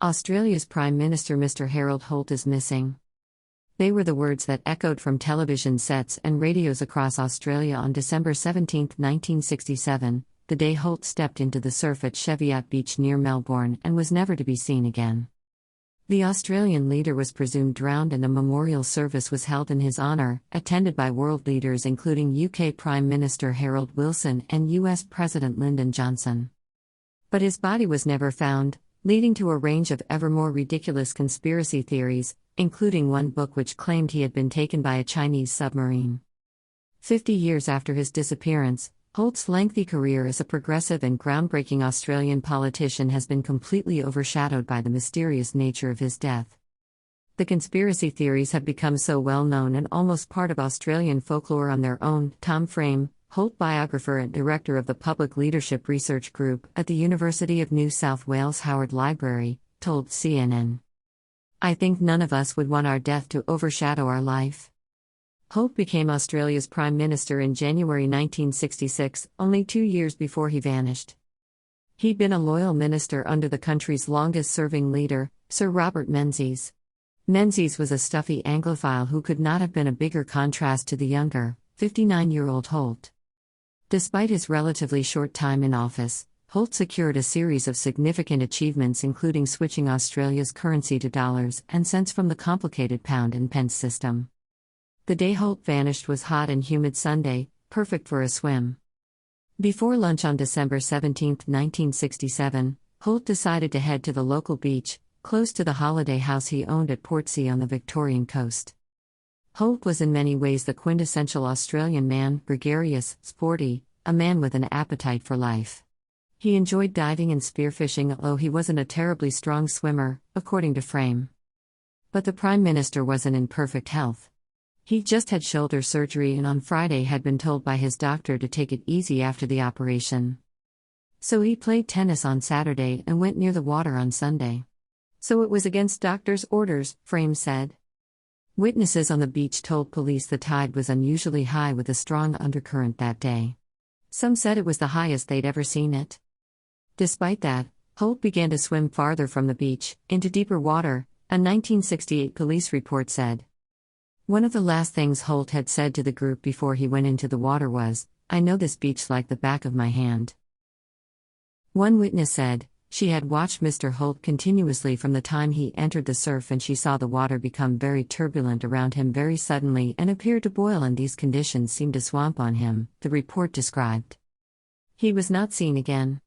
Australia's Prime Minister Mr. Harold Holt is missing. They were the words that echoed from television sets and radios across Australia on December 17, 1967, the day Holt stepped into the surf at Cheviot Beach near Melbourne and was never to be seen again. The Australian leader was presumed drowned and a memorial service was held in his honour, attended by world leaders including UK Prime Minister Harold Wilson and US President Lyndon Johnson. But his body was never found, leading to a range of ever more ridiculous conspiracy theories, including one book which claimed he had been taken by a Chinese submarine. 50 years after his disappearance, Holt's lengthy career as a progressive and groundbreaking Australian politician has been completely overshadowed by the mysterious nature of his death. The conspiracy theories have become so well known and almost part of Australian folklore on their own. Tom Frame, Holt biographer and director of the Public Leadership Research Group at the University of New South Wales Howard Library, told CNN. "I think none of us would want our death to overshadow our life." Holt became Australia's Prime Minister in January 1966, only 2 years before he vanished. He'd been a loyal minister under the country's longest-serving leader, Sir Robert Menzies. Menzies was a stuffy Anglophile who could not have been a bigger contrast to the younger, 59-year-old Holt. Despite his relatively short time in office, Holt secured a series of significant achievements including switching Australia's currency to dollars and cents from the complicated pound and pence system. The day Holt vanished was hot and humid Sunday, perfect for a swim. Before lunch on December 17, 1967, Holt decided to head to the local beach, close to the holiday house he owned at Portsea on the Victorian coast. Holt was in many ways the quintessential Australian man, gregarious, sporty, a man with an appetite for life. He enjoyed diving and spearfishing, although he wasn't a terribly strong swimmer, according to Frame. But the Prime Minister wasn't in perfect health. He'd just had shoulder surgery and on Friday had been told by his doctor to take it easy after the operation. So he played tennis on Saturday and went near the water on Sunday. So it was against doctor's orders, Frame said. Witnesses on the beach told police the tide was unusually high with a strong undercurrent that day. Some said it was the highest they'd ever seen it. Despite that, Holt began to swim farther from the beach, into deeper water, a 1968 police report said. One of the last things Holt had said to the group before he went into the water was, "I know this beach like the back of my hand." One witness said, she had watched Mr. Holt continuously from the time he entered the surf and she saw the water become very turbulent around him very suddenly and appear to boil, and these conditions seemed to swamp on him, the report described. He was not seen again.